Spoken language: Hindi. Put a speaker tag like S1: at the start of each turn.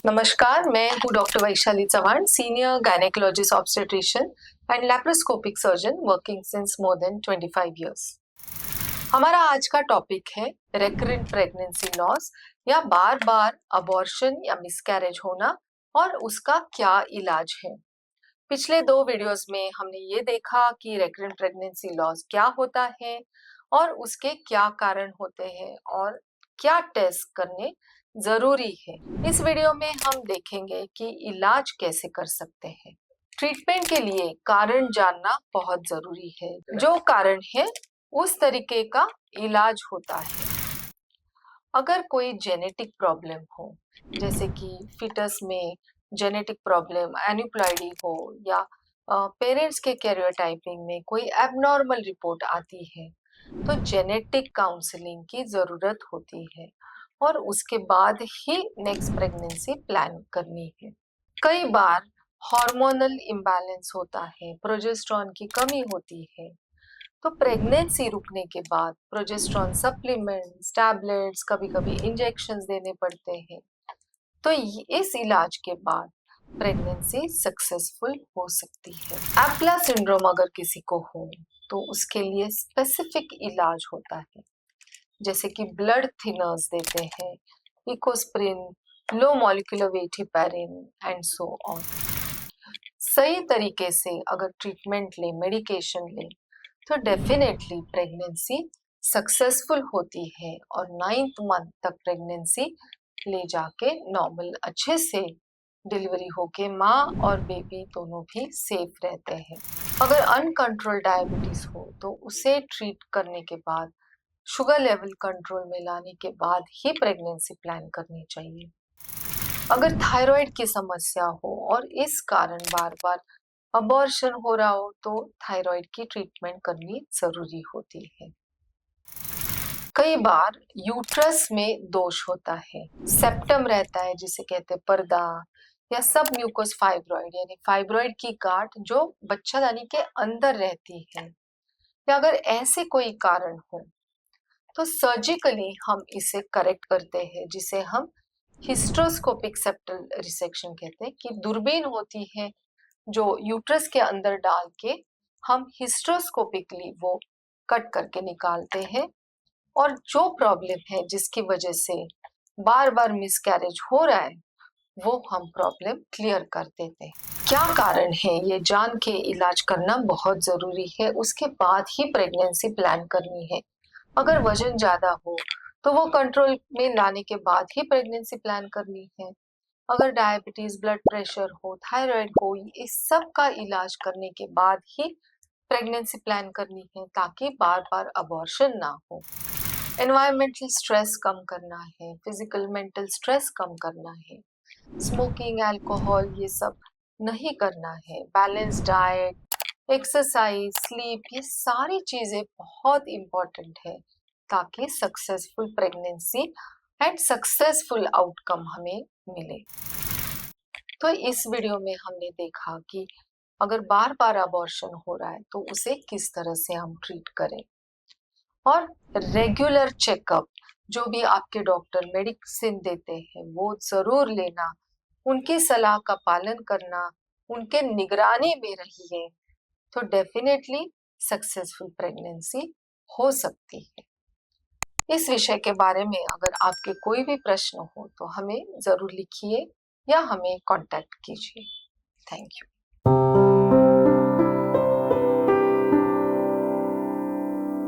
S1: नमस्कार, मैं हूँ doctor Vaishali Chauhan, senior gynaecologist obstetrician and laparoscopic surgeon working since more than 25 years. हमारा आज का टॉपिक है रेकरेंट प्रेगनेंसी लॉस या बार बार अबॉर्शन या मिसकैरेज होना और उसका क्या इलाज है। पिछले 2 वीडियोस में हमने ये देखा कि रेकरेंट प्रेगनेंसी लॉस क्या होता है और उसके क्या कारण होते हैं और क्या टेस्ट करने जरूरी है। इस वीडियो में हम देखेंगे कि इलाज कैसे कर सकते हैं। ट्रीटमेंट के लिए कारण जानना बहुत जरूरी है। जो कारण है उस तरीके का इलाज होता है। अगर कोई जेनेटिक प्रॉब्लम हो, जैसे कि फिटस में जेनेटिक प्रॉब्लम एन्युप्लॉइडी हो या पेरेंट्स के कैरियोटाइपिंग में कोई एबनॉर्मल रिपोर्ट आती है, तो जेनेटिक काउंसलिंग की जरूरत होती है और उसके बाद ही नेक्स्ट प्रेगनेंसी प्लान करनी है। कई बार हार्मोनल इम्बैलेंस होता है, प्रोजेस्टेरॉन की कमी होती है, तो प्रेगनेंसी रुकने के बाद प्रोजेस्टेरॉन सप्लीमेंट्स, टैबलेट्स, कभी-कभी इंजेक्शंस देने पड़ते हैं। तो इस इलाज के बाद प्रेगनेंसी सक्सेसफुल हो सकती है। एप्ला सिंड्रोम अगर किसी को हो तो उसके लिए स्पेसिफिक इलाज होता है, जैसे कि ब्लड थिनर्स देते हैं, Ecosprin, low molecular weight heparin and so on. सही तरीके से अगर ट्रीटमेंट ले, मेडिकेशन ले, तो डेफिनेटली प्रेगनेंसी सक्सेसफुल होती है और 9th मंथ तक प्रेगनेंसी ले जाके नॉर्मल अच्छे से डिलीवरी होके माँ और बेबी दोनों भी सेफ रहते हैं। अगर अनकंट्रोल डायबिटीज हो तो उसे ट्रीट करने के बाद, शुगर लेवल कंट्रोल में लाने के बाद ही प्रेगनेंसी प्लान करनी चाहिए। अगर थायराइड की समस्या हो और इस कारण बार बार अबॉर्शन हो रहा हो तो थायराइड की ट्रीटमेंट करनी जरूरी होती है। कई बार यूट्रस में दोष होता है, सेप्टम रहता है जिसे कहते हैं पर्दा, या सब म्यूकोस फाइब्रॉइड यानी फाइब्रॉइड की गांठ जो बच्चादानी के अंदर रहती है, या अगर ऐसे कोई कारण हो तो सर्जिकली हम इसे करेक्ट करते हैं, जिसे हम हिस्ट्रोस्कोपिक सेप्टल रिसेक्शन कहते हैं। कि दूरबीन होती है जो यूट्रस के अंदर डाल के हम हिस्ट्रोस्कोपिकली वो कट करके निकालते हैं और जो प्रॉब्लम है जिसकी वजह से बार बार मिसकैरेज हो रहा है वो हम प्रॉब्लम क्लियर कर देते हैं। क्या कारण है ये जान के इलाज करना बहुत जरूरी है, उसके बाद ही प्रेगनेंसी प्लान करनी है। अगर वजन ज्यादा हो तो वो कंट्रोल में लाने के बाद ही प्रेगनेंसी प्लान करनी है। अगर डायबिटीज, ब्लड प्रेशर हो, थायराइड हो, इस सब का इलाज करने के बाद ही प्रेगनेंसी प्लान करनी है ताकि बार बार अबॉर्शन ना हो। एनवायरमेंटल स्ट्रेस कम करना है, फिजिकल मेंटल स्ट्रेस कम करना है, स्मोकिंग, अल्कोहल ये सब नहीं करना है, बैलेंस डाइट, एक्सरसाइज, स्लीप, ये सारी चीजें बहुत इंपॉर्टेंट है ताकि successful pregnancy and successful outcome हमें मिले। तो इस वीडियो में हमने देखा कि अगर बार बार अबॉर्शन हो रहा है तो उसे किस तरह से हम ट्रीट करें, और रेगुलर चेकअप जो भी आपके डॉक्टर मेडिसिन देते हैं वो जरूर लेना, उनकी सलाह का पालन करना, उनके निगरानी में रहिए, तो डेफिनेटली सक्सेसफुल प्रेगनेंसी हो सकती है। इस विषय के बारे में अगर आपके कोई भी प्रश्न हो तो हमें जरूर लिखिए या हमें कांटेक्ट कीजिए। Thank you.